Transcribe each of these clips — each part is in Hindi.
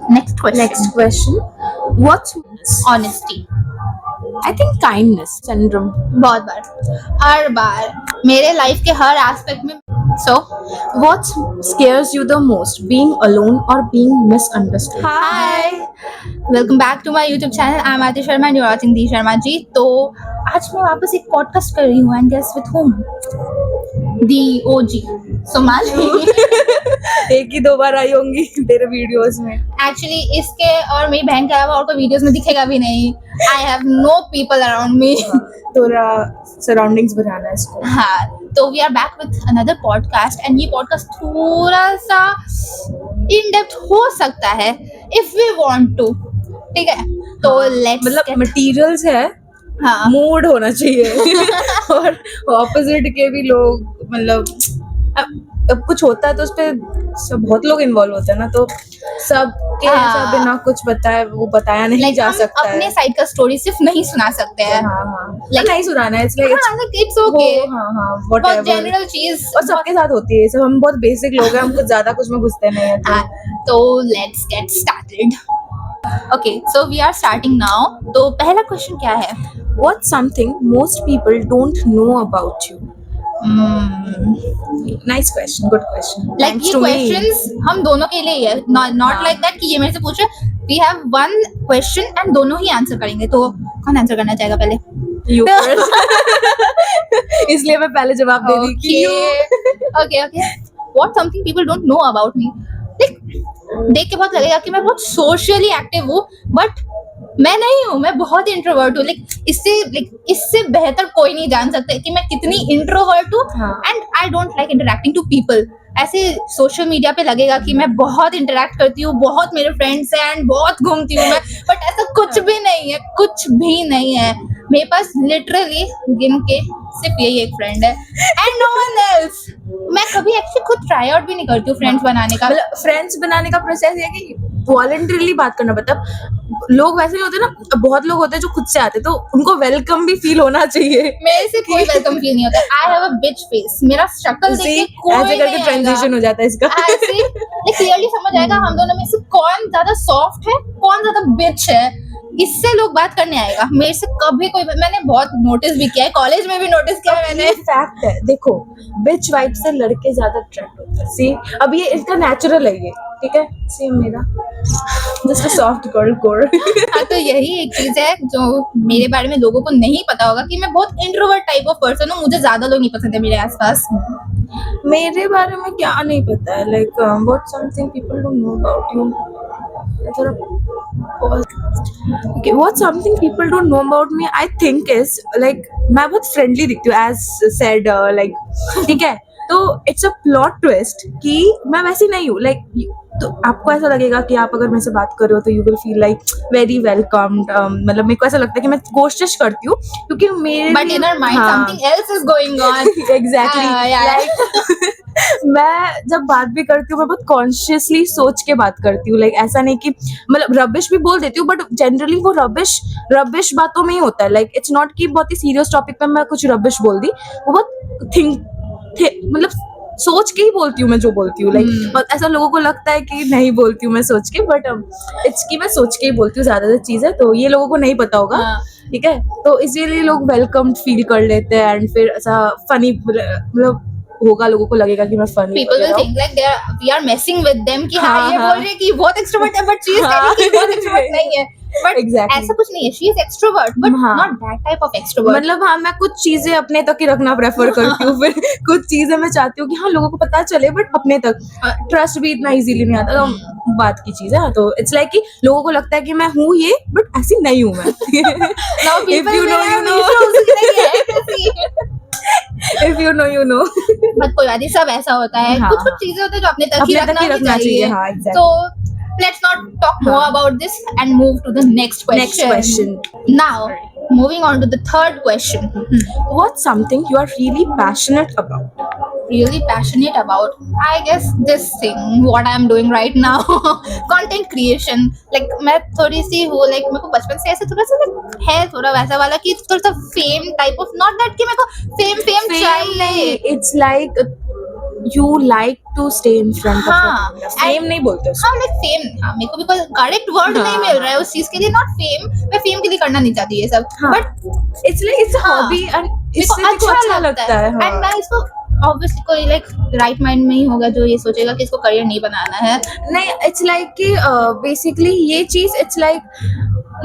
Next question. What's honesty I think kindness syndrome. बहुत बार, हर बार मेरे लाइफ के हर एस्पेक्ट में. So What scares you the most? Being alone or being misunderstood? Hi, welcome back to my YouTube channel. I'm Aarti Sharma and you're watching दी शर्मा जी. तो आज मैं वापस एक पॉडकास्ट कर रही हूँ and guess with whom? The OG Somali. एक ही दो बार आई होंगी तेरे वीडियोस में. एक्चुअली इसके और मेरी बहन के अलावा और कोई वीडियोस में दिखेगा भी नहीं. I have no people around me. थोड़ा सराउंडिंग्स बनाना है इसको. हाँ, तो we are back with another podcast and ये पॉडकास्ट थोड़ा सा इन डेप्थ हो सकता है इफ वी वांट टू. ठीक है, तो लेट्स मतलब मटेरियल्स है, हाँ मूड होना चाहिए और ऑपोजिट के भी लोग मतलब अब कुछ होता है तो उस पे सब बहुत लोग इन्वॉल्व होते हैं ना, तो सब के ऐसा बिना कुछ बताए वो बताया नहीं जा सकता है. अपने साइड का स्टोरी सिर्फ नहीं सुना सकते हैं. नहीं सुनाना है इसलिए इट्स ओके. बहुत बहुत जनरल चीज और सबके साथ होती है सब. हम बहुत बेसिक लोग हैं, हम कुछ ज्यादा कुछ में घुसते नहीं है. तो let's get started. Okay, so we are starting now. तो पहला क्वेश्चन क्या है? What's something most people don't know about you? Nice question, good question. Like ये questions हम दोनों के लिए है, not like that कि ये मेरे से पूछे. We have one question and दोनों ही आंसर करेंगे. तो कौन आंसर करना चाहेगा पहले? You first. इसलिए मैं पहले जवाब दे दी कि you. Okay. What something people don't know about me? देख के बहुत लगेगा कि मैं बहुत सोशली एक्टिव हूँ, बट मैं नहीं हूँ. मैं बहुत इंट्रोवर्ट हूँ. इससे बेहतर कोई नहीं जान सकता कि मैं कितनी इंट्रोवर्ट हूँ. And I don't like interacting to people. ऐसे सोशल मीडिया पे लगेगा कि मैं बहुत इंटरेक्ट करती हूँ, बहुत मेरे फ्रेंड्स हैं एंड बहुत घूमती हूँ मैं, बट ऐसा कुछ भी नहीं है. कुछ भी नहीं है मेरे पास. लिटरली गिन के सिर्फ यही एक फ्रेंड है एंड नो वन एल्स. मैं कभी एक्चुअली खुद ट्राई आउट भी नहीं करती हूँ फ्रेंड्स बनाने का. फ्रेंड्स बनाने का प्रोसेस ये है कि वॉलंटरीली बात करना. मतलब लोग वैसे नहीं होते ना, बहुत लोग होते हैं जो खुद से आते, तो उनको वेलकम भी फील होना चाहिए. मेरे से कोई वेलकम फील नहीं होता. I have a bitch face. मेरा शक्ल देख के कोई ऐसे करके ट्रांजिशन हो जाता है इसका. ऐसे क्लियरली समझ आएगा हम दोनों में से कौन ज्यादा सॉफ्ट है, कौन ज्यादा बिच है. इससे लोग बात करने आएगा. मेरे से कभी कोई, मैंने बहुत नोटिस भी किया है, कॉलेज में भी नोटिस किया है मैंने. फैक्ट है. देखो, बिच वाइब से लड़के ज्यादा अट्रैक्ट होते हैं. सी, अब ये इसका नेचुरल है ये. ठीक है, सेम मेरा just a soft girl core. हाँ, तो यही एक चीज है जो मेरे बारे में लोगों को नहीं पता होगा कि मैं बहुत इंट्रोवर्ट टाइप ऑफ पर्सन हूँ. मुझे ज्यादा लोग नहीं पसंद है मेरे आसपास. मेरे बारे में क्या नहीं पता है. Like what something people don't know about you. Okay, what something people don't know about me, I think is like मैं बहुत फ्रेंडली दिखती हूँ as said. like ठीक है, तो इट्स अ प्लॉट ट्विस्ट कि मैं वैसी नहीं हूँ. लाइक तो आपको ऐसा लगेगा कि आप अगर मेरे से बात कर रहे हो तो you will feel like very welcomed. मतलब मेरे को ऐसा लगता है कि मैं कोशिश करती हूँ क्योंकि मेरे but in our mind something else is going on. Exactly. मैं जब बात भी करती हूँ मैं बहुत कॉन्शियसली सोच के बात करती हूँ. लाइक ऐसा नहीं कि मतलब रबिश भी बोल देती हूँ, बट जनरली वो रबिश बातों में ही होता है. लाइक इट्स नॉट कि बहुत ही सीरियस टॉपिक पे मैं कुछ रबिश बोल दी. वो बहुत मतलब सोच के ही बोलती हूँ मैं जो बोलती हूँ. लाइक ऐसा लोगों को लगता है कि नहीं बोलती हूँ मैं सोच के, बट इट्स कि मैं सोच के ही बोलती हूँ ज्यादातर चीजें. तो ये लोगों को नहीं पता होगा. ठीक है, तो इसीलिए लोग वेलकम फील कर लेते हैं एंड फिर ऐसा फनी मतलब होगा, लोगों को लगेगा कि मैं funny. People will think like we are messing with them कि हाँ ये बोल रहे कि बहुत एक्सट्रोवर्ट है, बट she is telling कि बहुत एक्सट्रोवर्ट नहीं है. बट ऐसा कुछ नहीं है. she is extrovert but not that type of extrovert. मतलब हाँ, मैं कुछ चीजें अपने तक ही रखना प्रेफर करती हूँ. फिर कुछ चीजें मैं चाहती हूँ कि हाँ लोगों को पता चले, बट अपने तक. ट्रस्ट भी इतना इजीली नहीं आता. तो बात की चीज है. तो इट्स लाइक कि लोगों को लगता है कि मैं हूँ ये, बट ऐसी नहीं हूँ मैं. If you know you know. If you know you know. But कोई बात नहीं, सब ऐसा होता है. कुछ चीजें होती है जो अपने तक ही रखना चाहिए. तो let's not talk more about this and move to the next question. Now, moving on to the third question. What's something you are really passionate about? Really passionate about? I guess this thing, what I'm doing right now, content creation. Like मैं थोड़ी सी हूँ, like मेरे को बचपन से ऐसे थोड़ा सा है थोड़ा वैसा वाला कि थोड़ा सा fame type of, not that कि मेरे को fame चाहिए. It's like you like to stay in front of हाँ, the camera. Fame नहीं बोलते उसको. हाँ लाइक फेम, हाँ मेरे को भी कोई करेक्ट वर्ड नहीं मिल रहा है उस चीज के लिए, नॉट फेम, मैं फेम के लिए करना नहीं चाहती ये सब, हाँ. But It's like it's a हाँ, hobby and मेरे इससे को तेरे को अच्छा लगता है. एंड हाँ. मैं इसको ऑब्वियसली कोई लाइक राइट माइंड में ही होगा जो ये सोचेगा कि इसको करियर नहीं बनाना है। नहीं, इट्स लाइक कि बेसिकली ये चीज इट्स लाइक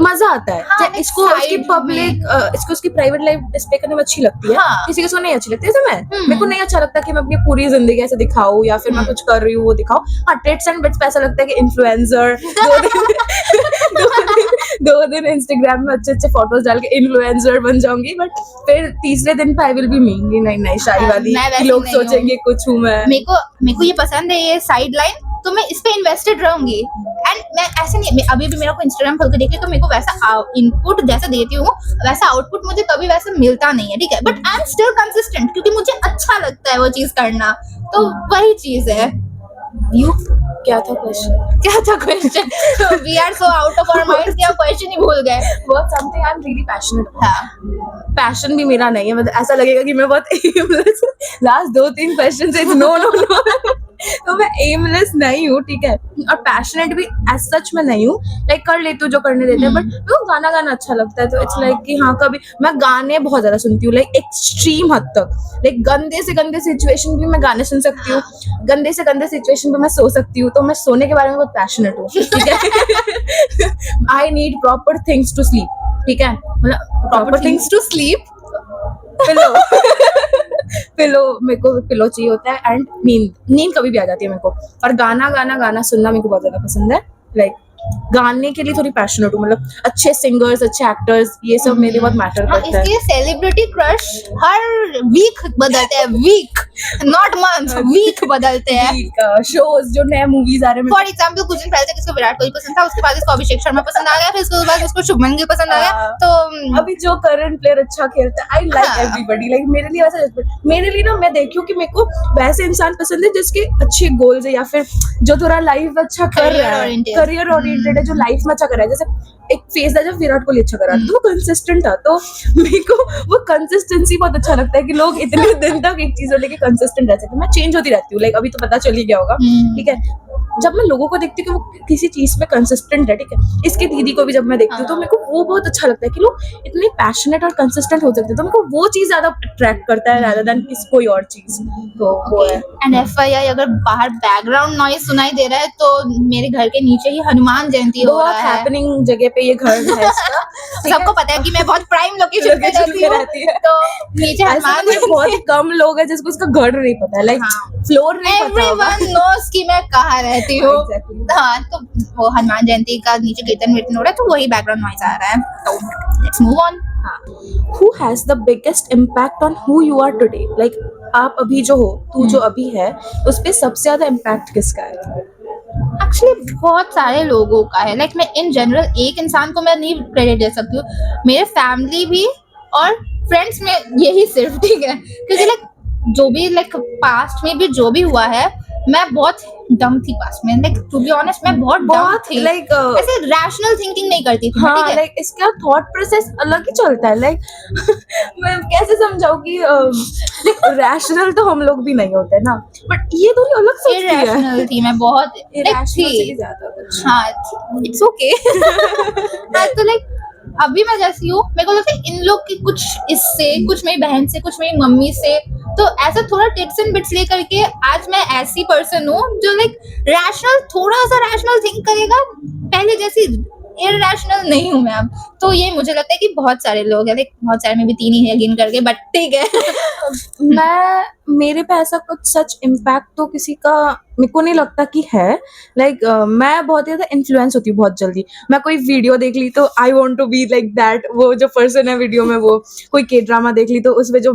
मजा आता है. हाँ, like इसको उसकी side पब्लिक इसको उसकी प्राइवेट लाइफ डिस्प्ले करने में अच्छी लगती है. हाँ। किसी को नहीं अच्छी लगती है. जैसे मेरे को नहीं अच्छा लगता कि मैं अपनी पूरी जिंदगी ऐसे दिखाऊं या फिर मैं कुछ कर रही हूँ वो दिखाऊं. हाँ, टिट्स एंड बिट्स पे ऐसा लगता है कि इन्फ्लुएंसर 2 दिन इंस्टाग्राम में अच्छे अच्छे फोटोज डाल के इन्फ्लुएंसर बन जाऊंगी, बट फिर तीसरे दिन पे आई विल बी मींगी नहीं शाही हाँ, वाली मैं कि वैसी लोग नहीं हूँ। सोचेंगे कुछ हूँ मैं. मेरे को ये पसंद है ये साइड लाइन, तो मैं इस पे इन्वेस्टेड रहूंगी। एंड मैं ऐसे नहीं, अभी भी मेरा को इंस्टाग्राम खोल के देखिए तो मेरे को वैसा इनपुट जैसा देती हूँ वैसा आउटपुट मुझे कभी वैसा मिलता नहीं है, ठीक है, but I am still consistent क्योंकि मुझे अच्छा लगता है वो चीज करना, तो वही चीज है। यू क्या था क्वेश्चन? क्या था question? We are so out of our mind कि हम क्वेश्चन ही भूल गए। बहुत something I am really passionate. हाँ, पैशन भी मेरा नहीं है, मतलब ऐसा लगेगा कि मैं बहुत एमलेस. लास्ट 2-3 क्वेश्चन से नो नो नो तो मैं एमलेस नहीं हूँ, ठीक है, और पैशनेट भी एज सच मैं नहीं हूँ. लाइक कर लेती हूँ जो करने देते हैं, बट मेरे को गाना गाना अच्छा लगता है, तो इट्स लाइक कि हाँ कभी मैं गाने बहुत ज्यादा सुनती हूँ, लाइक एक्सट्रीम हद तक. लाइक गंदे से गंदे सिचुएशन भी मैं गाने सुन सकती हूँ, गंदे से गंदे सिचुएशन पे मैं सो सकती हूँ, तो मैं सोने के बारे में बहुत पैशनेट हूँ, ठीक है. I need proper things to sleep, ठीक है, मतलब proper things to sleep. Pillow pillow मेरे को पिलो चाहिए होता है, एंड नींद कभी भी आ जाती है मेरे को. और गाना सुनना मेरे को बहुत ज्यादा पसंद है. लाइक गाने के लिए थोड़ी पैशनेट हूँ, मतलब अच्छे सिंगर्स अच्छे एक्टर्स ये सब मेरे लिए बहुत मैटर हाँ, करता है. इसलिए सेलिब्रिटी क्रश हर वीक बदलते हैं, वीक नॉट मंथ, वीक बदलते हैं। शोज जो नए मूवीज आ रहे हैं फॉर एग्जाम्पल कुछ दिन पहले तक इसको विराट कोहली पसंद था, उसके बाद इसको अभिषेक शर्मा पसंद आ गया, फिर उसके बाद उसको शुभमन गिल पसंद आ गया, तो अभी जो करंट प्लेयर अच्छा खेलता है आई लाइक हाँ। एवरीबॉडी. लाइक मेरे लिए वैसा, मेरे लिए ना मैं देखी हूँ कि मेरे को वैसे इंसान पसंद है जिसके अच्छे गोल्स है, या फिर जो थोड़ा लाइफ अच्छा कर Career रहा है, oriented. करियर ओरिएंटेड है, जो लाइफ में अच्छा कर रहा है. जैसे एक फेज था जब विराट कोहली अच्छा कर रहा था, तो वो कंसिस्टेंट था, तो मेरे को वो कंसिस्टेंसी बहुत अच्छा लगता है कि लोग इतने दिन तक एक चीज को लेके कंसिस्टेंट रह सकते. मैं चेंज होती रहती हूँ, लाइक अभी तो पता चल ही गया होगा, ठीक है. जब मैं लोगों को देखती हूँ कि वो किसी चीज में कंसिस्टेंट है, ठीक है, इसकी दीदी को भी जब मैं देखती हूँ तो मेरे को वो बहुत अच्छा लगता है कि लोग इतने पैशनेट और कंसिस्टेंट हो सकते हैं, तो मेरे को वो चीज ज्यादा अट्रैक्ट करता है rather than किसी कोई और चीज. तो वो है. एंड FYI अगर बाहर बैकग्राउंड नॉइज सुनाई दे रहा है तो मेरे घर के नीचे ही हनुमान जयंती हो बहुत रहा है। हैपनिंग जगह पे ये घर है इसका. सबको पता है कि मैं बहुत प्राइम लोकेशन पे Location पे रहती रहती हूँ, है. तो नीचे ऐसा हनुमान तो बहुत ही कम लोग हैं जिसको उसका घर नहीं पता है, लाइक हाँ. फ्लोर नहीं पता होगा. एवरीवन नोस कि मैं कहाँ रहती हूँ। Exactly. हाँ, तो वो हनुमान जयंती का नीचे कीर्तन वीर्तन हो रहा है, तो वही बैकग्राउंड नॉइज आ रहा है, तो let's move on. Who has the biggest impact on who you are today? Like आप अभी जो हो, तू जो अभी है, उस पे सबसे ज्यादा इम्पैक्ट किसका है? एक्चुअली बहुत सारे लोगों का है, लाइक मैं इन जनरल एक इंसान को मैं नहीं क्रेडिट दे सकती हूँ, मेरे फैमिली भी और फ्रेंड्स में यही सिर्फ, ठीक है, क्योंकि लाइक जो भी लाइक पास्ट में भी जो भी हुआ है, मैं बहुत डम थी पास्ट में, लाइक टू बी ऑनेस्ट मैं बहुत डम बहुत थी, लाइक ऐसे रैशनल थिंकिंग नहीं करती थी, हाँ, ठीक है, लाइक इसका थॉट प्रोसेस अलग ही चलता है. लाइक मैं कैसे समझाऊं कि रैशनल तो हम लोग भी नहीं होते ना, बट ये थोड़ी अलग सोचती है. इरेशनल थी मैं बहुत, लाइक Irrational से भी थी, ज्यादा कुछ. हाँ इट्स ओके। हाँ, तो लाइक अभी मैं जैसी हूँ, मेरे को लगता है इन लोग की कुछ इससे, कुछ मेरी बहन से, कुछ मेरी मम्मी से, तो ऐसा थोड़ा टिप्स एंड बिट्स लेकर के आज मैं ऐसी पर्सन हूँ जो लाइक रैशनल, थोड़ा सा रैशनल थिंक करेगा, पहले जैसी इरेशनल नहीं हूँ मैं अब, तो ये मुझे लगता है कि बहुत सारे लोग हैं, लाइक बहुत सारे में भी 3 ही है गिन करके, बट ठीक है। मेरे पे ऐसा कुछ सच इम्पैक्ट तो किसी का मेरे को नहीं लगता कि है. लाइक मैं बहुत ज्यादा इन्फ्लुएंस होती हूँ बहुत जल्दी. मैं कोई वीडियो देख ली तो I want to be like that, वो जो पर्सन है वीडियो में, वो कोई के ड्रामा देख ली तो उसमें जो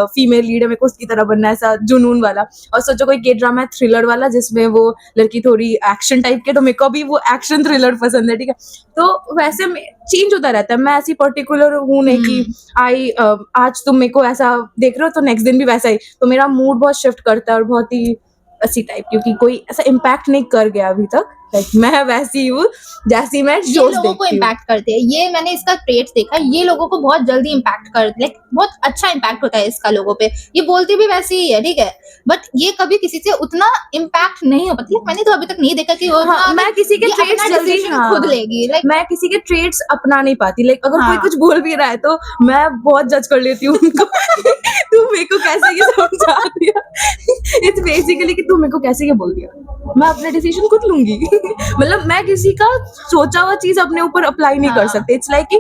फीमेल लीड है मेरे को उसकी तरह बनना है, ऐसा जुनून वाला. और सोचो कोई के ड्रामा है थ्रिलर वाला जिसमें वो लड़की थोड़ी एक्शन टाइप के, तो मेरे को भी वो एक्शन थ्रिलर पसंद है, ठीक है. तो वैसे चेंज होता रहता है. मैं ऐसी पर्टिकुलर हूँ नहीं कि आज तुम मेरे को ऐसा देख रहे हो तो नेक्स्ट दिन भी वैसा ही, तो मेरा मूड बहुत शिफ्ट करता है और बहुत ही ऐसी टाइप, क्योंकि कोई ऐसा इम्पैक्ट नहीं कर गया अभी तक। लाइक मैं वैसी हूँ जैसी मैं ये शोज लोगों को देखती हूँ। इम्पैक्ट करते हैं, ये मैंने इसका ट्रेट्स देखा है, ये लोगों को बहुत जल्दी इम्पैक्ट कर, लाइक बहुत अच्छा इम्पैक्ट होता है इसका लोगों पे। ये बोलती भी वैसे ही है, ठीक है, बट ये कभी किसी से उतना इम्पैक्ट नहीं हो पाता। मैंने तो अभी तक नहीं देखा कि वो हाँ, उतना मैं किसी के ये traits अपना जल्दी, decision हाँ, खुद लेगी, लाइक मैं किसी के ट्रेड्स अपना नहीं पाती। लाइक अगर कोई हाँ। कुछ बोल भी रहा है तो मैं बहुत जज कर लेती हूँ उनको। तू मेरे को कैसे ये समझा दिया। इट्स बेसिकली कि तू मेरे को कैसे ये बोल दिया, मैं अपने डिसीजन खुद लूंगी। मतलब मैं किसी का सोचा हुआ चीज अपने ऊपर अप्लाई नहीं कर हाँ। सकती। इट्स लाइक कि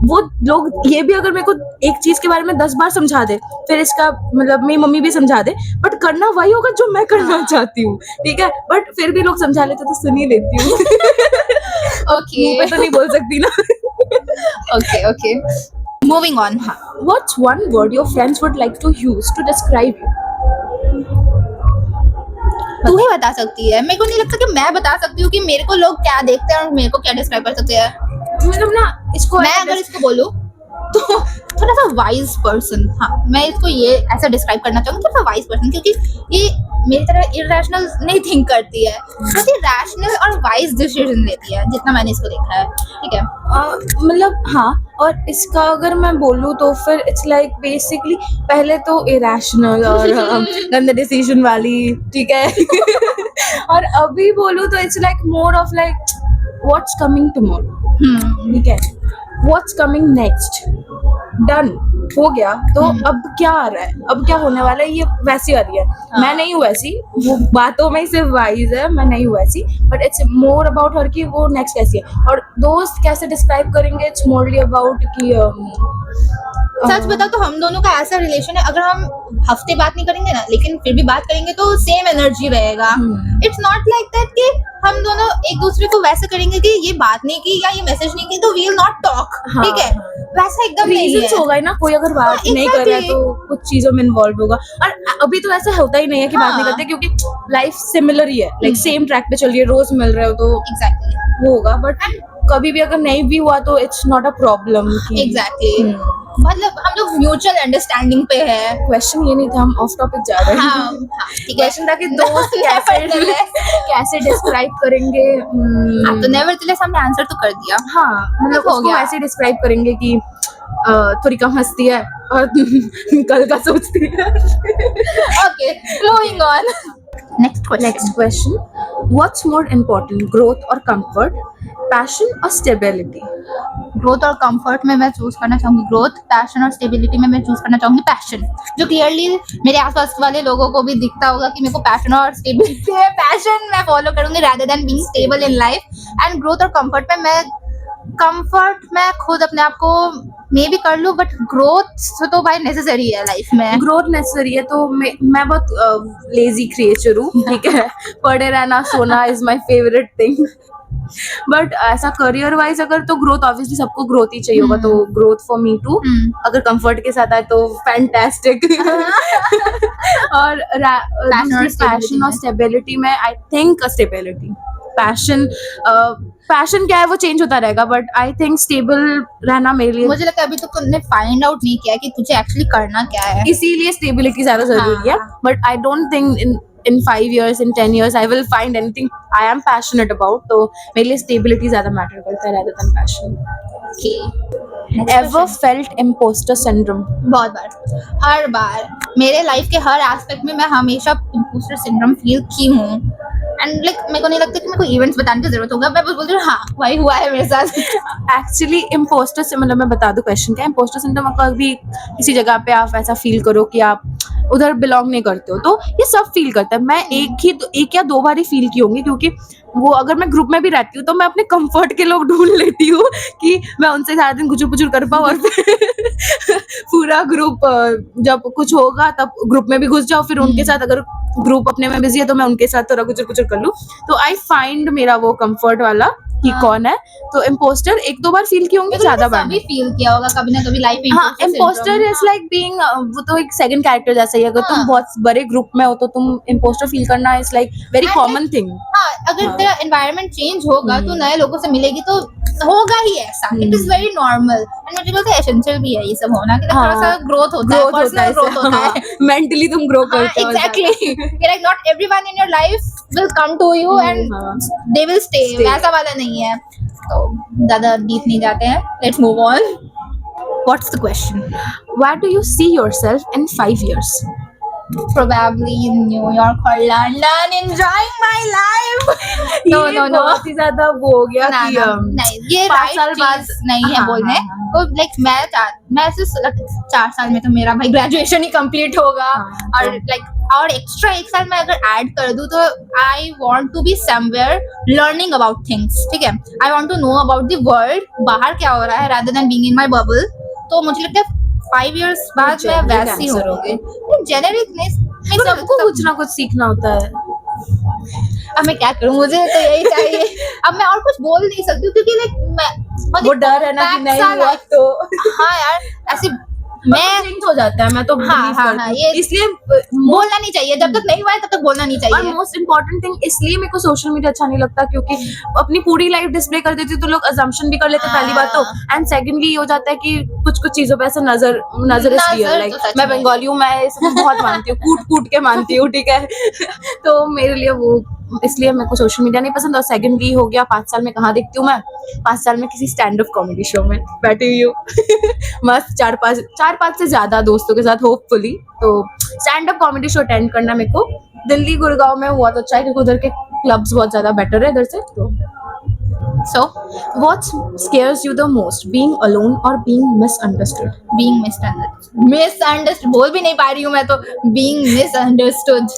वो लोग ये भी अगर मेरे को एक चीज के बारे में 10 बार समझा दे, फिर इसका मतलब मेरी मम्मी भी समझा दे, बट करना वही होगा जो मैं करना हाँ। चाहती हूँ, ठीक है। बट फिर भी लोग समझा लेते तो सुन ही लेती हूँ। ओके मुंह पे तो नहीं बोल सकती ना। Okay okay, moving on. हाँ, What's one word your friends would like to use to describe you? तू ही बता सकती है, मेरे को नहीं लगता कि मैं बता सकती हूँ कि मेरे को लोग क्या देखते हैं और मेरे को क्या डिस्क्राइब कर सकते हैं। मतलब ना इसको मैं अगर इसको बोलूँ तो थोड़ा सा वाइज पर्सन, हाँ मैं इसको ये ऐसा डिस्क्राइब करना चाहूँगी, थोड़ा सा वाइज पर्सन, क्योंकि ये मेरी तरह इरेशनल नहीं थिंक करती है, बहुत ही रैशनल और वाइज डिसीजन लेती है, जितना मैंने इसको देखा है, ठीक है। मतलब हाँ, और इसका अगर मैं बोलूँ तो फिर इट्स लाइक बेसिकली पहले तो इरेशनल और गंदे डिसीजन वाली, ठीक है। और अभी बोलूँ तो it's like more of like what's coming tomorrow, ठीक है, व्हाट्स कमिंग नेक्स्ट, डन हो गया तो अब क्या आ रहा है, अब क्या होने वाला है, ये वैसी आ रही है। मैं नहीं हूँ वैसी, वो बातों में ही सिर्फ वाइज है, मैं नहीं हूँ वैसी, but it's more about her कि वो नेक्स्ट कैसी है। और दोस्त कैसे डिस्क्राइब करेंगे, इट्स मोरली अबाउट कि सच बताओ तो हम दोनों का ऐसा रिलेशन है, अगर हम हफ्ते बात नहीं करेंगे ना, लेकिन फिर भी बात करेंगे तो सेम एनर्जी रहेगा। इट्स नॉट लाइक दैट कि हम दोनों एक दूसरे को वैसे करेंगे कि ये बात नहीं की या ये मैसेज नहीं की तो वी विल नॉट टॉक, हाँ, ठीक है, वैसा एकदम नहीं रीजंस है। होगा ही ना, कोई अगर बात हाँ, नहीं कर रहा है exactly. तो कुछ चीजों में इन्वॉल्व होगा। और अभी तो ऐसा होता ही नहीं है कि बात नहीं हाँ। करते, क्योंकि लाइफ सिमिलर ही है, लाइक सेम ट्रैक पे चल रही है, रोज मिल रहे हो तो एग्जैक्टली वो होगा। बट कभी भी अगर नहीं भी हुआ तो it's not a problem. Exactly, मतलब हम लोग म्यूचुअल अंडरस्टैंडिंग पे है। क्वेश्चन ये नहीं था, हम ऑफ टॉपिक जा रहे हैं। हाँ हाँ, ठीक है। क्वेश्चन था कि दोस्त कैसे डिस्क्राइब करेंगे। हाँ, तो नेवरदलेस हमने आंसर तो कर दिया। हाँ, मतलब हो उसको गया। ऐसे डिस्क्राइब करेंगे कि थोड़ी कम हंसती है और कल का सोचती है। Okay, moving on. Next question. Next question. What's more important, growth or comfort, passion or stability? Growth और कंफर्ट में मैं चूज करना चाहूंगी ग्रोथ, पैशन और स्टेबिलिटी में मैं चूज करना चाहूंगी पैशन, जो क्लियरली मेरे आसपास वाले लोगों को भी दिखता होगा कि मेरे को पैशन और स्टेबिलिटी है, पैशन मैं फॉलो करूंगी rather than being stable in life। And growth और कंफर्ट में मैं कंफर्ट मैं खुद अपने आप को मे भी कर लूँ, बट ग्रोथ तो भाई नेसेसरी है लाइफ में। ग्रोथ नेसेसरी है, तो मैं बहुत लेजी क्रिएचर हूँ, ठीक है। पढ़े रहना सोना is my favourite thing. But ऐसा करियर वाइज अगर तो ग्रोथ, ऑब्वियसली सबको ग्रोथ ही चाहिए होगा, तो ग्रोथ फॉर मी टू। अगर कंफर्ट के साथ आए तो फैंटास्टिक। और पैशन और स्टेबिलिटी में आई थिंक स्टेबिलिटी। पैशन क्या है वो चेंज होता रहेगा, बट आई थिंक स्टेबल रहना मेरे लिए, मुझे लगता है अभी तो तुमने फाइंड आउट नहीं किया कि तुझे एक्चुअली करना क्या है। इसीलिए स्टेबिलिटी ज्यादा जरूरी है। But I don't think in 5 years, in 10 years I will find anything I am passionate about, तो मेरे लिए स्टेबिलिटी ज्यादा मैटर करता है rather than passion. Okay. Ever felt imposter syndrome? बहुत बार, हर बार मेरे लाइफ के हर एस्पेक्ट में मैं हमेशा इम्पोस्टर सिंड्रोम फील की हूँ। एंड लाइक मेरे को नहीं लगता कि मेरे को इवेंट्स बताने की जरूरत होगा, मैं बस बोलती हूँ हाँ वही हुआ है मेरे साथ। एक्चुअली इम्पोस्टर से मतलब मैं बता दूं क्वेश्चन क्या है। इम्पोस्टर सिंड्रोम अगर भी किसी जगह पे आप ऐसा फील करो कि आप उधर बिलोंग नहीं करते हो, तो ये सब फील करता है। मैं एक या दो बार ही फील की होंगी, क्योंकि वो अगर मैं ग्रुप में भी रहती हूँ तो मैं अपने कंफर्ट के लोग ढूंढ लेती हूँ कि मैं उनसे सारा दिन गुचुर पुचुर कर पाऊँ, और फिर पूरा ग्रुप जब कुछ होगा तब ग्रुप में भी घुस जाओ, फिर उनके साथ, अगर ग्रुप अपने में बिजी है तो मैं उनके साथ थोड़ा गुचुर पुचुर कर लूँ। तो आई फाइंड मेरा वो कंफर्ट वाला कि कौन है। तो इम्पोस्टर एक दो बार फील की होंगी, ज्यादा बार भी फील किया होगा कभी ना कभी लाइफ में। हाँ, इम्पोस्टर इज लाइक बीइंग, वो तो एक सेकंड कैरेक्टर जैसा ही। अगर तुम बहुत बड़े ग्रुप में हो तो तुम इम्पोस्टर फील करना is like very common thing. हाँ, अगर तेरा एनवायरनमेंट चेंज होगा तो नए लोगों से मिलेगी तो होगा ही ऐसा, it is very normal and मुझे लगता है एसेंशियल भी है ये सब होना कि थोड़ा सा ग्रोथ होता है, पर्सनल ग्रोथ होता है, मेंटली तुम ग्रो करते हो। Exactly, like not everyone in your life will come to you and they will stay, वैसा वाला नहीं है। तो ज्यादा डीप नहीं जाते हैं, let's move on. What's the question? Where do you see yourself in 5 years? Probably in New York or London, enjoying my life. No, ये no, no. बहुत ही ज्यादा वो हो गया कि नहीं, ये 5 राइट साल बाद चीज नहीं है हाँ, बोलने हाँ, हाँ। तो। लाइक मैं सिर्फ 4 साल में तो मेरा भाई ग्रेजुएशन ही कंप्लीट होगा हाँ, और लाइक और एक्स्ट्रा 1 साल मैं अगर ऐड कर दूं तो I want to be somewhere learning about things, ठीक है। I want to know about the world, बाहर क्या हो रहा है, rather than being in my bubble. तो मुझे लगता है 5 years बाद मैं generic वैसी answer होंगी। जेनेरिक नहीं, सबको कुछ ना कुछ सीखना होता है। अब मैं क्या करूं, मुझे तो यही चाहिए। अब मैं और कुछ बोल नहीं सकती हूँ क्योंकि लाइक वो डर है ना कि नहीं हुआ तो हाँ यार ऐसे मैं चिंत हो जाता है। मैं तो हाँ, believe हाँ, करती हाँ, हूँ। ये इसलिए बोलना नहीं चाहिए, जब तक नहीं हुआ है तब तक बोलना नहीं और चाहिए। मोस्ट इम्पोर्टेंट थिंग इसलिए मेरे को सोशल मीडिया अच्छा नहीं लगता क्योंकि अपनी पूरी लाइफ डिस्प्ले कर देती हूँ तो लोग अजम्पशन भी कर लेते हैं, पहली बात तो। एंड सेकंडली ये हो जाता है कि कुछ कुछ चीजों पे ऐसे नजर नजर इज रियल। तो लाइक सच मैं में। बंगाली हूँ, मैं इसको बहुत मानती हूँ, कूट कूट के मानती हूँ, ठीक है। तो मेरे लिए वो इसलिए मेरे को सोशल मीडिया नहीं पसंद। और सेकंडली हो गया 5 साल में कहाँ दिखती हूँ मैं, 5 साल में किसी स्टैंड अप कॉमेडी शो में बैठी हुई हूँ मस्त 4-5 से ज्यादा दोस्तों के साथ होपफुली। तो stand up comedy show attend करना मेरे को दिल्ली गुड़गांव में हुआ तो अच्छा है क्योंकि उधर के क्लब्स बहुत ज्यादा बेटर है इधर से। तो So what scares you the most, being alone or being misunderstood? being misunderstood बोल भी नहीं पा रही हूँ मैं तो, being misunderstood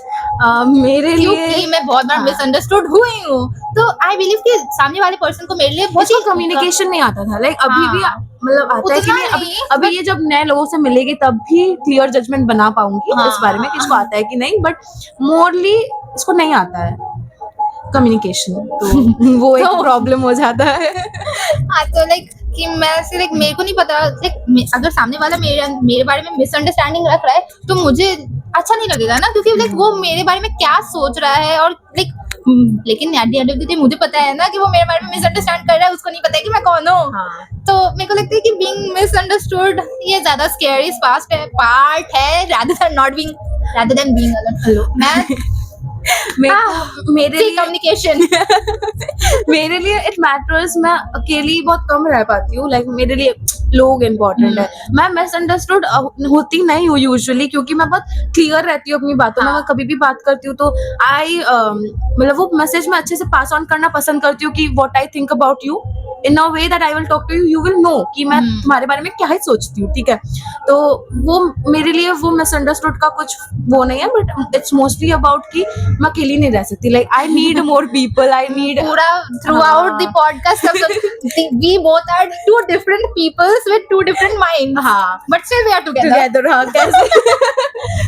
मेरे क्योंकि लिए मैं बहुत बार हाँ। मिसअंडरस्टूड हुई हूँ। तो आई बिलीव कि सामने वाले पर्सन को मेरे लिए बहुत मुझे कम्युनिकेशन नहीं आता था। लाइक अभी भी हाँ। मतलब आता है कि उतना नहीं, अभी नहीं, अभी ये जब नए लोगों से मिलेगी तब भी क्लियर जजमेंट बना पाऊंगी हाँ। इस बारे में कि इसको आता है कि नहीं, बट मोरली इसको नहीं आता है कम्युनिकेशन। तो वो एक तो- प्रॉब्लम हो जाता है। हाँ तो लाइक कि मैं ऐसे लाइक मेरे को नहीं पता लाइक अगर सामने वाला मेरे बारे में मिसअंडरस्टैंडिंग रख रहा है तो मुझे अच्छा नहीं लगेगा ना, क्योंकि लाइक वो मेरे बारे में क्या सोच रहा है और लाइक लेकिन at the end of the day मुझे पता है ना कि वो मेरे बारे में मिसअंडरस्टैंड कर रहा है, उसको नहीं पता है कि मैं कौन हूँ। हाँ। तो मेरे को लगता है कि बीइंग मिसअंडरस्टूड ये ज्यादा स्कैरी पार्ट है rather than being alone। मेरे लिए कम्युनिकेशन मेरे लिए इट मैटर्स। मैं अकेली बहुत कम रह पाती हूँ। लाइक मेरे लिए लोग इम्पोर्टेंट है। मैं मिसअंडरस्टूड होती नहीं हूँ यूजुअली क्योंकि मैं बहुत क्लियर रहती हूँ अपनी बातों में। मैं कभी भी बात करती हूँ तो आई मतलब वो मैसेज में अच्छे से पास ऑन करना पसंद करती हूँ कि what I think about you in a way that I will talk to you, you will know कि मैं तुम्हारे बारे में क्या ही सोचती हूँ, ठीक है। तो वो मेरे लिए वो मिसअंडरस्टूड का कुछ वो नहीं है, बट इट्स मोस्टली अबाउट कि मैं अकेली नहीं रह सकती। Like I need more people, I need पूरा throughout the podcast we both are two different peoples with two different minds, हाँ but still we are together। Together. हाँ कैसे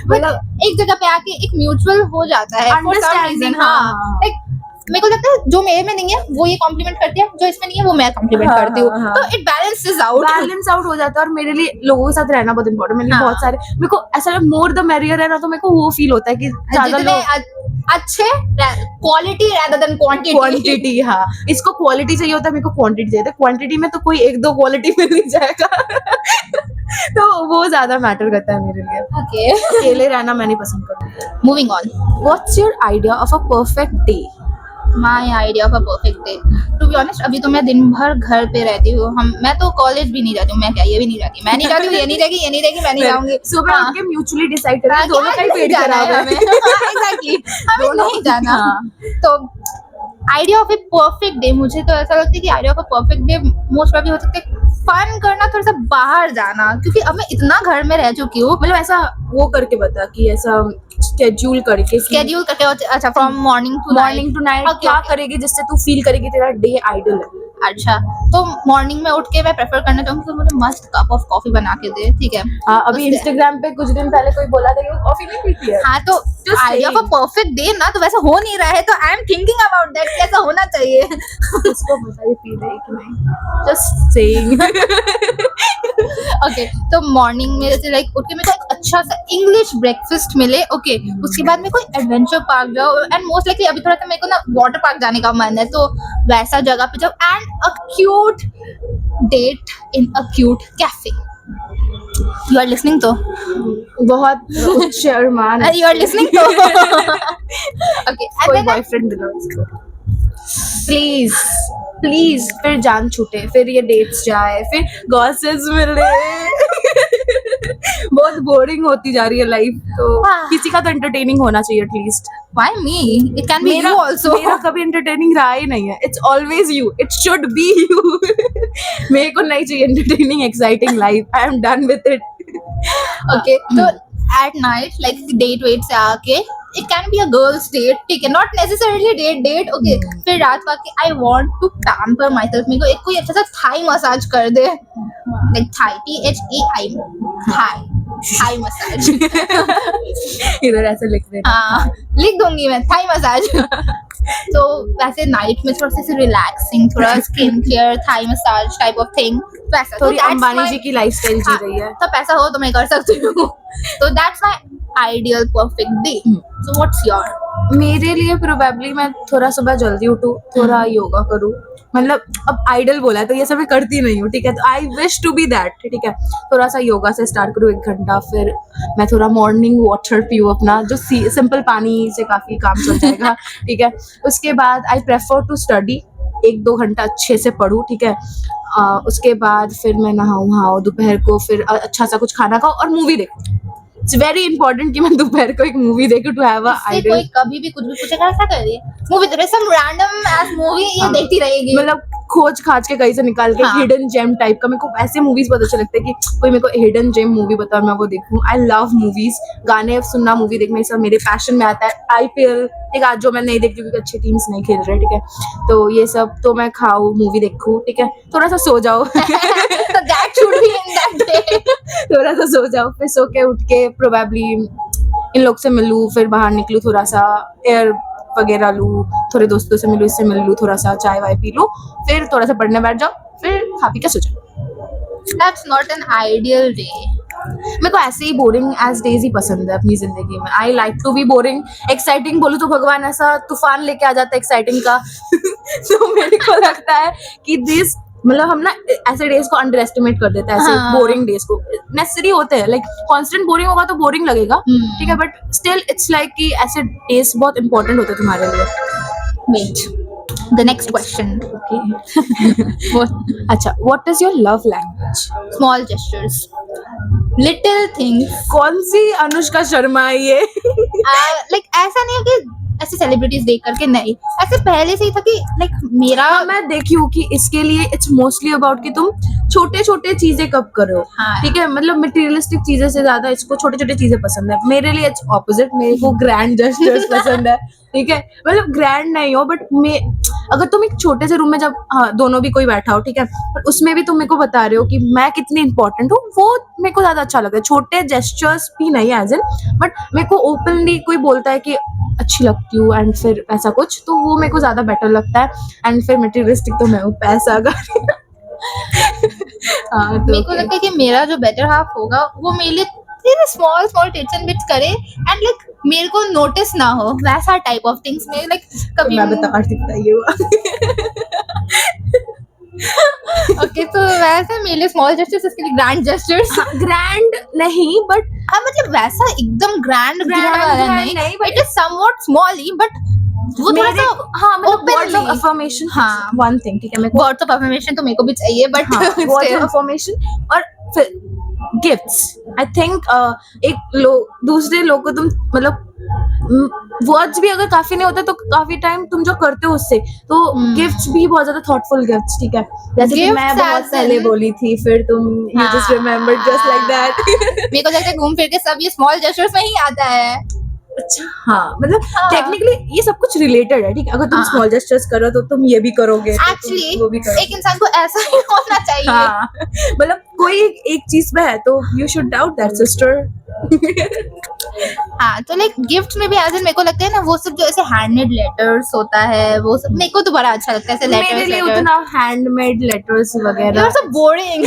मतलब एक जगह पे आके एक म्यूचुअल हो जाता है for some Understanding, reason। हाँ हाँ। लाइक मेरे को लगता है जो मेरे में नहीं है वो ये कॉम्प्लीमेंट करती है, जो इसमें नहीं है वो मैं कॉम्प्लीमेंट हाँ, करती हूँ। हाँ, हाँ। तो it balances out. Balance out हो जाता है। और मेरे लिए लोगों के साथ रहना बहुत इंपॉर्टेंट। मेरे लिए हाँ। बहुत सारे मेरे को ऐसा मोर द मेरियर है ना, तो मेरे को वो फील होता है कि ज्यादा जितने लोग अच्छे quality rather than quantity। Quantity. हाँ इसको क्वालिटी चाहिए होता है, मेरे को क्वांटिटी चाहिए। क्वांटिटी में तो कोई 1-2 क्वालिटी मिल ही जाएगा तो वो ज्यादा मैटर करता है मेरे लिए। ओके अकेले रहना मैं नहीं पसंद करती। Moving on. What's your idea of a perfect day? My idea of a perfect day, to be honest अभी तो मैं दिन भर घर पे रहती हूँ। मैं तो कॉलेज भी नहीं जाती हूँ। मैं क्या ये भी नहीं जाती, मैं नहीं जाती हूँ, ये नहीं जाएगी, ये नहीं जाएगी, मैं नहीं जाऊंगी। सुबह हाँ। उठ के म्यूचुअली डिसाइड करेंगे दोनों का ही पेट खराब है। एग्जैक्टली हमें नहीं जाना। हाँ। तो idea of a perfect day, मुझे तो ऐसा लगता है कि idea of a perfect day most probably हो सकता है फन करना, थोड़ा सा बाहर जाना, क्योंकि अब मैं इतना घर में रह चुकी हूँ। मतलब ऐसा वो करके बता कि ऐसा स्केड्यूल करके स्केड्यूल करके अच्छा from morning to night Okay, क्या okay. करेगी जिससे तू फील करेगी तेरा डे आइडल है। अच्छा तो मॉर्निंग में उठ के मैं प्रेफर करना चाहूंगी कि मुझे मस्त कप ऑफ कॉफी बना के दे, ठीक है। हाँ अभी उससे- इंस्टाग्राम पे कुछ दिन पहले कोई बोला था कि वो कॉफी नहीं पीती है। हाँ तो Just idea of a saying. Perfect day ना तो वैसा हो नहीं रहा है, तो I am thinking about that कि ऐसा होना चाहिए। उसको बताइए पी रही कि नहीं, जस्ट सेइंग। ओके तो मॉर्निंग में जैसे लाइक उठ के मेरे को एक अच्छा सा इंग्लिश ब्रेकफास्ट मिले, ओके उसके बाद मैं कोई एडवेंचर पार्क जाओ, एंड मोस्ट लाइकली अभी थोड़ा सा मेरे को ना वाटर पार्क जाने का मन है, तो वैसा जगह पे जाओ, and a cute date in a cute cafe. You are listening तो बहुत उच्च अरमान है। यू आर लिसनिंग तो ओके कोई बॉयफ्रेंड दिलाओ इसको प्लीज प्लीज, फिर जान छूटे, फिर ये डेट्स जाए, फिर गॉसिप्स मिले बहुत बोरिंग होती जा रही है लाइफ, तो किसी का तो एंटरटेनिंग होना चाहिए at least. Why me? It can be मेरा you also. मेरा कभी एंटरटेनिंग रहा ही नहीं है. It's always you, it should be you. मेरे को नहीं चाहिए entertaining exciting life. I am done with it. Okay, तो at night like date wait से आके it can be a girl's date, ठीक है, not necessarily date, okay. फिर रात को आके I want to pamper myself, मेरे को एक कोई अच्छा सा थाई मसाज कर दे, like Thai THAI Thai massage. इधर ऐसे लिख दे. हाँ लिख दूंगी मैं थाई मसाज. तो वैसे नाइट में थोड़ा सा रिलैक्सिंग, थोड़ा skin care, Thai massage type of thing, वैसा. थोड़ी अंबानी जी की लाइफस्टाइल जी रही है. तो पैसा हो तो मैं कर सकती हूँ. तो that's my ideal perfect day. So what's your? मेरे लिए प्रोबेबली मैं थोड़ा सुबह जल्दी उठूं, थोड़ा योगा करूं. मतलब अब आइडल बोला है तो ये सब मैं करती नहीं हूँ, ठीक है. तो I wish to be that, ठीक है. थोड़ा सा योगा से स्टार्ट करूँ 1 घंटा, फिर मैं थोड़ा मॉर्निंग वाटर पीऊँ अपना, जो सिंपल पानी से काफ़ी काम चल जाएगा, ठीक है. उसके बाद आई प्रेफर टू स्टडी, 1-2 घंटा अच्छे से पढूं, ठीक है. उसके बाद फिर मैं नहाऊँ दोपहर को, फिर अच्छा सा कुछ खाना खाऊँ और मूवी देखूँ. इट्स वेरी इंपॉर्टेंट कि मैं दोपहर को एक मूवी देखूं टू हैव अ आइडियल. कोई कभी भी कुछ भी पूछेगा ऐसा कर रही है मूवी, तेरे सम रैंडम एस मूवी ये देखती रहेगी. मतलब खोज खाज के कहीं से निकाल के हिडन जेम टाइप का. मेरे को ऐसे मूवीज बहुत अच्छे लगते हैं कि कोई मेरे को हिडन जेम मूवी बताओ, मैं वो देखूं. आई लव मूवीज, गाने सुनना, मूवी देखना, ये सब मेरे पैशन में आता है. IPL, ठीक है, आज जो मैं नहीं देखती क्योंकि अच्छी टीम्स नहीं खेल रहे, ठीक है. तो ये सब तो मैं खाऊं, मूवी देखूं, ठीक है. थोड़ा सा सो जाओ. So that should be in that day. थोड़ा सा सो जाओ, फिर सो के उठ के प्रोबेबली इन लोग से मिलूं, फिर बाहर निकलूं, थोड़ा सा एयर वगैरह लूं, थोड़े दोस्तों से मिलूं, इससे मिल लूं, थोड़ा सा चाय वाय पी लूं, फिर थोड़ा सा पढ़ने बैठ जाओ, फिर खा पी के सो जाओ. That's not an ideal day. मेरे को ऐसे ही बोरिंग एज डेज ही पसंद है अपनी जिंदगी में. I like to be boring. Exciting बोलूं तो भगवान ऐसा तूफान लेके आ जाता है एक्साइटिंग का. तो मेरे को लगता है कि दिस, मतलब हम ना ऐसे डेज को अंडर एस्टिमेट कर देते हैं, ऐसे बोरिंग डेज को. नेसेसरी होते हैं, लाइक कांस्टेंट बोरिंग होगा तो बोरिंग लगेगा, ठीक है, बट स्टिल इट्स लाइक कि ऐसे डेज बहुत इंपॉर्टेंट होते हैं तुम्हारे लिए. Wait. The next question. Okay. अच्छा, what is your love language? Small gestures. Little things. कौन सी अनुष्का शर्मा है ये? Like ऐसा नहीं है कि ऐसे सेलिब्रिटीज देख करके, नहीं, ऐसे पहले से ही था कि लाइक मेरा मैं देखी हूँ कि इसके लिए इट्स मोस्टली अबाउट कि तुम छोटे छोटे चीजें कब करो, ठीक है. मतलब मटेरियलिस्टिक चीजें से ज्यादा इसको छोटे छोटे चीजें पसंद है. मेरे लिए इट्स ऑपोजिट. मेरे को ग्रैंड जेस्चर्स पसंद है, ठीक है. मतलब ग्रैंड नहीं हो, बट मैं अगर तुम एक छोटे से रूम में जब दोनों भी कोई बैठा हो, ठीक है, पर उसमें भी तुम मेरे को बता रहे हो कि मैं कितनी इंपॉर्टेंट हूँ, वो मेरे को ज्यादा अच्छा लगता है. छोटे जेस्चर्स भी नहीं एज इन, बट मेरे को ओपनली कोई बोलता है कि अच्छी लगती हूँ एंड फिर ऐसा कुछ, तो वो मेरे को ज्यादा बेटर लगता है. एंड फिर मटेरियलिस्टिक तो मैं हूँ, पैसा का. मेरे को लगता है कि मेरा जो बेटर हाफ होगा वो मेरे लिए स्मॉल टिप्स एंड बिट्स करे, एंड लाइक मेरे को नोटिस ना हो, वैसा टाइप ऑफ थिंग्स में. लाइक कभी मैं बता सकता है ये हुआ. ओके, तो वैसे मेरे लिए स्मॉल जेस्चर्स, इसके लिए ग्रैंड जेस्चर्स. ग्रैंड नहीं, बट हाँ मतलब वैसा एकदम ग्रैंड वाला नहीं, but it is somewhat small, but वो थोड़ा सा हाँ, मतलब वर्ड्स ऑफ openly. अफर्मेशन, हाँ. वन थिंग, ठीक है. मेरे को वर्ड्स ऑफ अफर्मेशन तो मेरे को भी चाहिए, बट वर्ड्स ऑफ अफर्मेशन और फिर गिफ्ट्स. आई थिंक एक दूसरे लोग को तुम मतलब वर्ड्स भी अगर काफी नहीं होते तो काफी टाइम तुम जो करते हो उससे, तो गिफ्ट्स भी बहुत ज्यादा थॉटफुल गिफ्ट्स, ठीक है. जैसे कि मैं Gifts बहुत as पहले in- बोली थी, फिर तुम you just remembered just like that. मेरे को लगता है घूम फिर के सब ये स्मॉल जेस्चर्स में ही आता है. अच्छा हाँ मतलब हाँ। टेक्निकली ये सब कुछ रिलेटेड है ठीक है अगर तुम हाँ। स्मॉल जेस्चर्स करो तो तुम ये भी करोगे तो तुम एक्चुअली वो भी करोगे एक इंसान को ऐसा ही होना चाहिए। हाँ मतलब कोई एक चीज में है तो you should doubt that sister हाँ तो लाइक गिफ्ट में भी एज मेरे को लगता है ना वो सब जो ऐसे हैंडमेड लेटर्स होता है वो सब मेरे को तो बड़ा अच्छा लगता है ऐसे मेरे लेटर्स लिए उतना हैंडमेड लेटर्स वगैरह सब बोरिंग।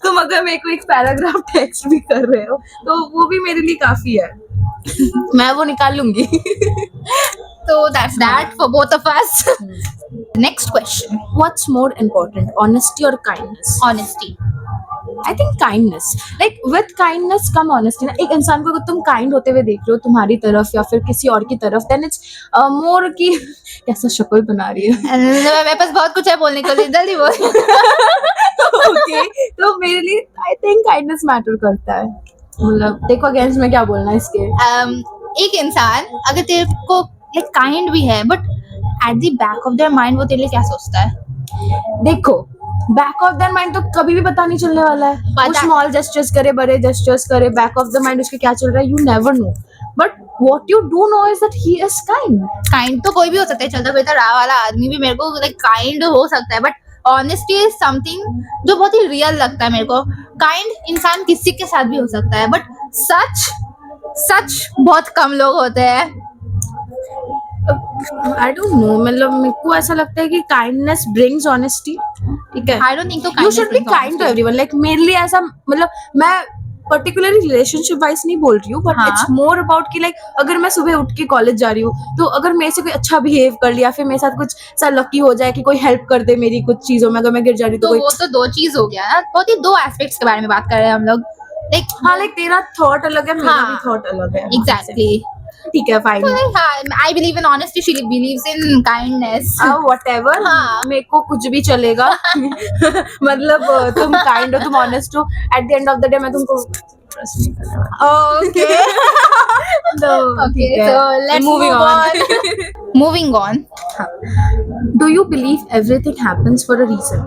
तुम अगर मेरे को एक पैराग्राफ टेक्स्ट भी कर रहे हो तो वो भी मेरे लिए काफी है मैं वो निकाल लूंगी तो that's that for both of us. Next question, what's more important honesty और kindness honesty. I think kindness like with kindness come honesty ना एक इंसान को अगर तुम काइंड होते हुए देख रहे हो तुम्हारी तरफ या फिर किसी और की तरफ देन इट्स मोर की कैसा शक्ल बना रही है मेरे पास बहुत कुछ है बोलने के लिए, जल्दी बोल। ओके तो मेरे लिए आई थिंक काइंडनेस मैटर करता है मतलब देखो अगेंस्ट में क्या बोलना है इसके एक इंसान अगर तेरे को लाइक काइंड भी है but at the back of their mind वो तेरे लिए क्या सोचता है? देखो बैक ऑफ द माइंड तो कभी भी पता नहीं चलने वाला है वो पता- स्मॉल जेस्चर्स करे बड़े जेस्चर्स करे बैक ऑफ द माइंड उसके क्या चल रहा है you never know but what you do know is that he is kind kind तो कोई भी हो सकता है, चलता फिरता राह वाला आदमी भी मेरे को लाइक काइंड हो सकता है, बट ऑनेस्टी इज समथिंग जो बहुत ही रियल लगता है मेरे को। काइंड इंसान किसी के साथ भी हो सकता है बट सच सच बहुत कम लोग होते हैं। आई डोंट नो मतलब मेरे को ऐसा लगता है कि काइंडनेस ब्रिंग्स ऑनेस्टी ठीक है आई डोंट थिंक तो you should be kind to everyone like मेरे लिए ऐसा मतलब मैं पर्टिकुलरली रिलेशनशिप वाइज नहीं बोल रही हूँ बट हाँ. इट्स मोर अबाउट कि लाइक अगर मैं सुबह उठ के कॉलेज जा रही हूँ तो अगर मेरे से कोई अच्छा बिहेव कर लिया फिर मेरे साथ कुछ सा लकी हो जाए कि कोई हेल्प कर दे मेरी कुछ चीजों में अगर मैं गिर जा रही हूँ तो तो वो कोई तो दो चीज हो गया ना, बहुत ही दो एस्पेक्ट्स के बारे में बात कर रहे हैं हम लोग लाइक। हाँ लाइक तेरा थॉट अलग है मेरा हाँ. भी थॉट अलग है एग्जैक्टली। ठीक है fine I believe in honesty, she believes in kindness. Whatever हाँ. मेरे को कुछ भी चलेगा मतलब तुम काइंड हो तुम ऑनेस्ट हो at the end of the day मैं तुमको ट्रस्ट नहीं कर रहा ओके तो okay so let's move on. Moving on, Do you believe everything happens for a reason?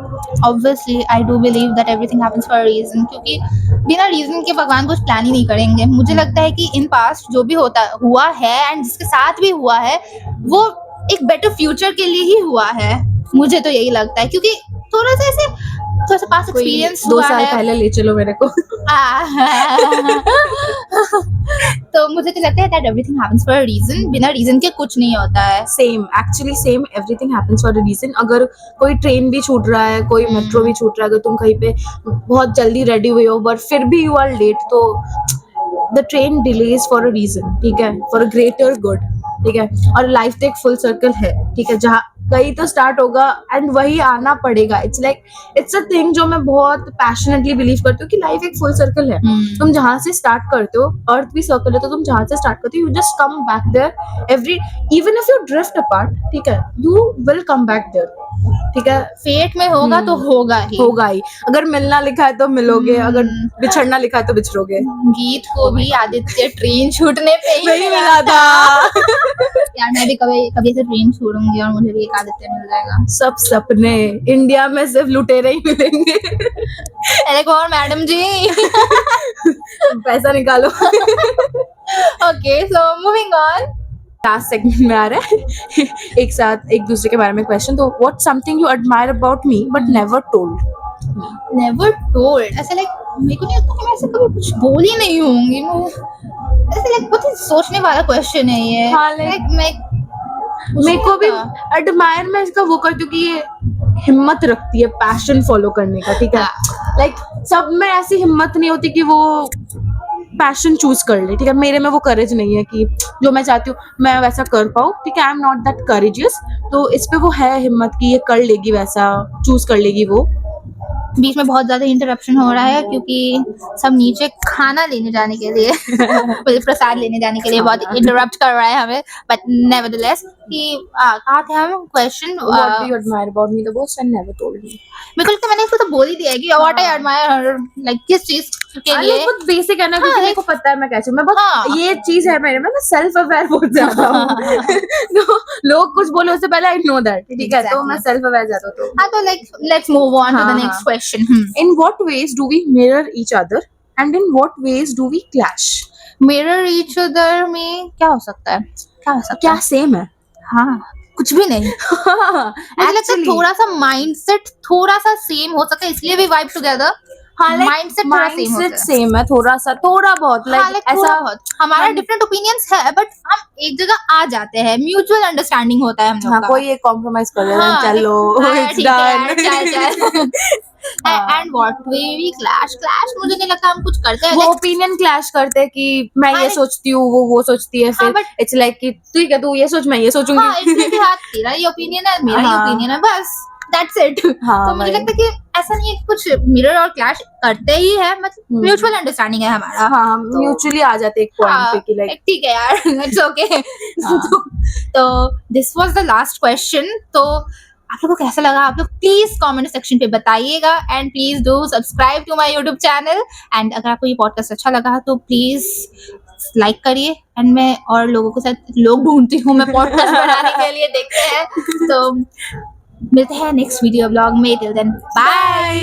obviously I do believe that everything happens for a reason, क्योंकि बिना रीजन के भगवान कुछ प्लान ही नहीं करेंगे। मुझे लगता है कि इन पास्ट जो भी हुआ है एंड जिसके साथ भी हुआ है वो एक बेटर फ्यूचर के लिए ही हुआ है, मुझे तो यही लगता है। क्योंकि थोड़ा सा पास्ट कोई एक्सपीरियंस 2 हुआ साल है पहले ले चलो मेरे को तो मुझे तो लगता है that everything happens for a reason, बिना रीजन के कुछ नहीं होता है। Same actually same everything happens for a reason अगर कोई ट्रेन भी छूट रहा है कोई मेट्रो भी छूट रहा है अगर तुम कहीं पे बहुत जल्दी रेडी हुए हो बट फिर भी यू आर लेट तो the train delays for a reason ठीक है फॉर अ ग्रेटर गुड ठीक है और लाइफ तो एक फुल सर्कल है ठीक है जहाँ कहीं तो स्टार्ट होगा एंड वही आना पड़ेगा it's like it's a thing जो मैं बहुत पैशनेटली बिलीव करती हूँ कि लाइफ एक फुल सर्कल है तुम जहाँ से स्टार्ट करते हो अर्थ भी सर्कल है तो तुम जहाँ से स्टार्ट करते हो you just come back there every even if you drift apart ठीक है you will come back there ठीक है फेट में होगा तो होगा ही। अगर मिलना लिखा है तो मिलोगे अगर बिछड़ना लिखा है तो बिछड़ोगे गीत को भी आदित्य ट्रेन छूटने पे ही वही मिला था यार मैं भी कभी से ट्रेन छोड़ूंगी और मुझे भी एक आदित्य मिल जाएगा। सब सपने इंडिया में सिर्फ लुटेरे ही मिलेंगे अरे कौन मैडम जी पैसा निकालो okay so moving on, last segment में आ रहा है एक साथ एक दूसरे के बारे में क्वेश्चन तो what something you admire about me but never told never told. ऐसा लाइक मेरे को नहीं लगता कि मैं ऐसे कभी कुछ बोल ही नहीं होंगी। ऐसे लाइक बहुत ही सोचने वाला क्वेश्चन है ये। हाँ, लाइक मैं मेरे को भी एडमायर मैं इसका वो करती हूँ कि ये हिम्मत रखती है पैशन फॉलो करने का ठीक है लाइक सब में ऐसी हिम्मत नहीं होती कि वो पैशन चूज कर ले ठीक है मेरे में वो करेज नहीं है कि जो मैं चाहती हूँ मैं वैसा कर पाऊँ ठीक है I am not that courageous तो इस पे वो है हिम्मत कि ये कर लेगी वैसा चूज कर लेगी वो। बीच में बहुत ज्यादा इंटरप्शन हो रहा है क्योंकि सब नीचे खाना लेने जाने के लिए मतलब प्रसाद लेने जाने के लिए बहुत इंटरप्ट कर रहा है हमें, बट नेवरदलेस कि कहाँ थे हम question What do you admire about me the most and never told me? मेरे को लगता है मैंने इसको तो बोल ही दिया है कि what I admire her like किस चीज के लिए। बहुत बेसिक है ना क्योंकि मेरे को पता है मैं कैसे मैं बहुत ये चीज है मेरे में मैं सेल्फ अवेयर बहुत ज्यादा हूँ तो लोग कुछ बोले उससे पहले आई नो दैट ठीक है तो मैं सेल्फ अवेयर ज्यादा हूँ हाँ तो like let's move on to the next question. In what ways do we mirror each other And in what ways do we clash? Mirror each other में क्या हो सकता है, क्या हो सकता क्या है? सेम है? हाँ, कुछ भी नहीं। मुझे लगता है Actually, थोड़ा सा माइंडसेट थोड़ा सा सेम हो सकता है, इसलिए भी वाइब टुगेदर। हाँ, like माइंडसेट थोड़ा सेम होता mindset है। सेम है, थोड़ा सा, थोड़ा बहुत, हाँ, like like थोड़ा ऐसा बहुत हमारा हम- डिफरेंट ओपिनियंस है, बट हम एक जगह आ जाते हैं, म्यूचुअल अंडरस्टैंडिंग होता है हम लोग हाँ, का। कोई एक कॉम्प्रोमाइज कर देता है, हाँ, चलो हाँ, it's ठीक है यार, done. चल। हाँ। And what way we clash मुझे नहीं लगता हम कुछ करते हैं। वो like, ओपिनियन क्लैश करते हैं कि मैं हाँ, ये like- सोचती हूँ, वो सोचती है, हाँ, फिर but- इट्स लाइक कि ठीक है, तू ये सोच, मैं ये हाँ, सोचूंगी। इसलिए कि हाँ तेरा ये ओपिनियन है, मेरा ये हाँ। ओपिनियन है, बस दैट्स इट। हाँ, तो मुझे वही। लगता है कि ऐसा नहीं है कि कुछ मिरर और क्लैश करते ही है, मतलब म्यूचुअल अंडरस्टैंडिंग है हमारा। हाँ, तो- म्यूचुअली आ जाते एक पॉइंट पे कि लाइक ठीक है यार, इट्स ओके। हाँ। तो this was the last question. तो आप लोगों को कैसा लगा, आप लोग प्लीज कमेंट सेक्शन पे बताइएगा, and please do subscribe to my YouTube channel. And अगर आपको ये पॉडकास्ट अच्छा लगा तो प्लीज लाइक करिए, एंड मैं और लोगों के साथ लोग ढूंढती हूँ मैं पॉडकास्ट बनाने के लिए, देखते हैं। तो मिलते हैं नेक्स्ट वीडियो ब्लॉग में, टिल देन बाय।